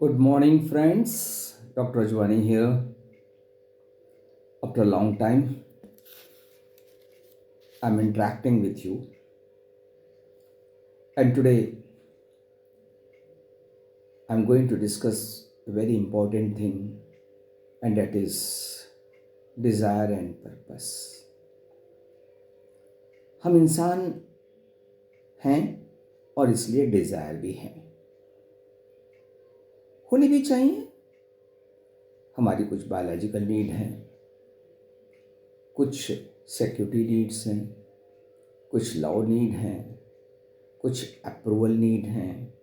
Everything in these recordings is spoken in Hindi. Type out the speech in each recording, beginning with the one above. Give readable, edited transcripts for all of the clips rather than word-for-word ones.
Good morning, friends. Dr. Ajwani here. After a long time, I'm interacting with you. And today, I'm going to discuss a very important thing, and that is desire and purpose. हम इंसान हैं और इसलिए डिज़ायर भी हैं, होनी भी चाहिए। हमारी कुछ बायोलॉजिकल नीड हैं, कुछ सिक्योरिटी नीड्स हैं, कुछ लव नीड हैं, कुछ अप्रूवल नीड हैं,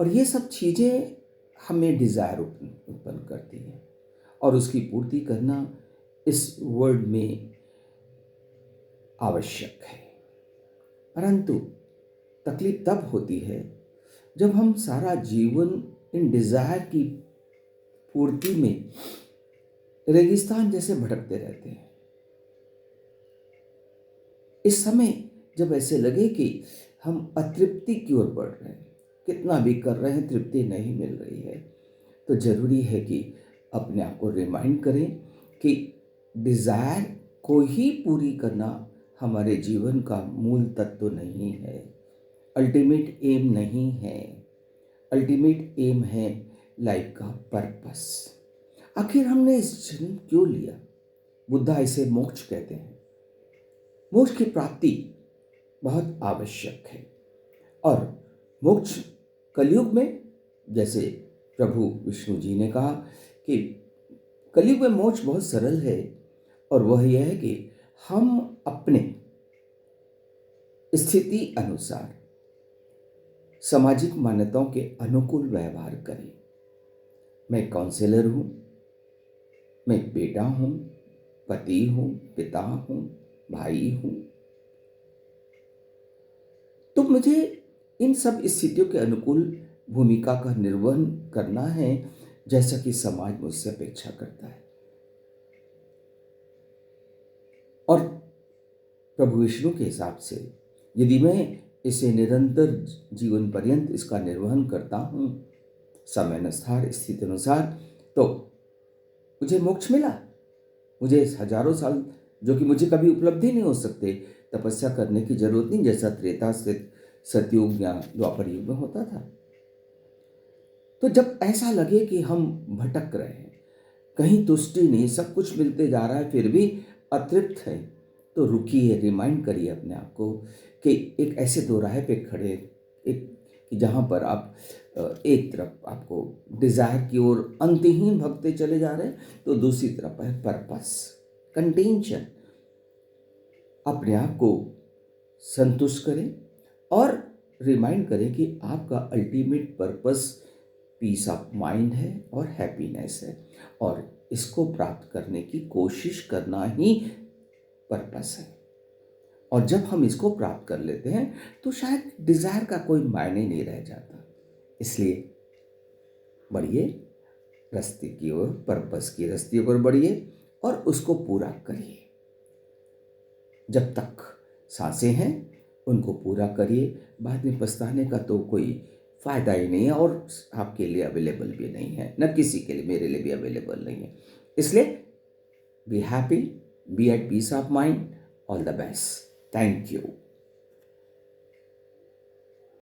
और ये सब चीज़ें हमें डिज़ायर उत्पन्न करती हैं और उसकी पूर्ति करना इस वर्ल्ड में आवश्यक है। परंतु तकलीफ तब होती है जब हम सारा जीवन इन डिज़ायर की पूर्ति में रेगिस्तान जैसे भटकते रहते हैं। इस समय जब ऐसे लगे कि हम अतृप्ति की ओर बढ़ रहे हैं, कितना भी कर रहे हैं, तृप्ति नहीं मिल रही है, तो ज़रूरी है कि अपने आप को रिमाइंड करें कि डिज़ायर को ही पूरी करना हमारे जीवन का मूल तत्व नहीं है, अल्टीमेट एम नहीं है। अल्टीमेट एम है लाइफ का पर्पस। आखिर हमने इस जन्म क्यों लिया? बुद्धा इसे मोक्ष कहते हैं। मोक्ष की प्राप्ति बहुत आवश्यक है, और मोक्ष कलयुग में, जैसे प्रभु विष्णु जी ने कहा कि कलयुग में मोक्ष बहुत सरल है, और वह यह है कि हम अपने स्थिति अनुसार सामाजिक मान्यताओं के अनुकूल व्यवहार करें। मैं काउंसलर हूँ, मैं बेटा हूँ, पति हूँ, पिता हूँ, भाई हूँ, तो मुझे इन सब स्थितियों के अनुकूल भूमिका का निर्वहन करना है, जैसा कि समाज मुझसे अपेक्षा करता है। और प्रभु विष्णु के हिसाब से यदि मैं इसे निरंतर जीवन पर्यंत इसका निर्वहन करता हूँ, समय अनुसार, स्थिति अनुसार, तो मुझे मोक्ष मिला। मुझे हजारों साल, जो कि मुझे कभी उपलब्धि नहीं हो सकते, तपस्या करने की जरूरत नहीं, जैसा त्रेता सतयुग या द्वापर युग में होता था। तो जब ऐसा लगे कि हम भटक रहे हैं, कहीं तुष्टि नहीं, सब कुछ मिलते जा रहा है, फिर भी अतृप्त है, तो रुकिए, रिमाइंड करिए अपने आप को कि एक ऐसे दोराहे पे खड़े, एक कि जहाँ पर आप एक तरफ आपको डिज़ायर की ओर अंतहीन भगते चले जा रहे हैं, तो दूसरी तरफ है पर्पस, कंटेंशन। अपने आप को संतुष्ट करें और रिमाइंड करें कि आपका ultimate purpose peace of mind है और हैप्पीनेस है, और इसको प्राप्त करने की कोशिश करना ही पर्पस है। और जब हम इसको प्राप्त कर लेते हैं तो शायद डिज़ायर का कोई मायने नहीं रह जाता। इसलिए बढ़िए रास्ते की ओर, पर्पस की रास्ते की ओर बढ़िए और उसको पूरा करिए। जब तक सांसें हैं उनको पूरा करिए, बाद में पछताने का तो कोई फ़ायदा ही नहीं है, और आपके लिए अवेलेबल भी नहीं है, न किसी के लिए, मेरे लिए भी अवेलेबल नहीं है। इसलिए be happy, be at peace of mind, all the best, thank you.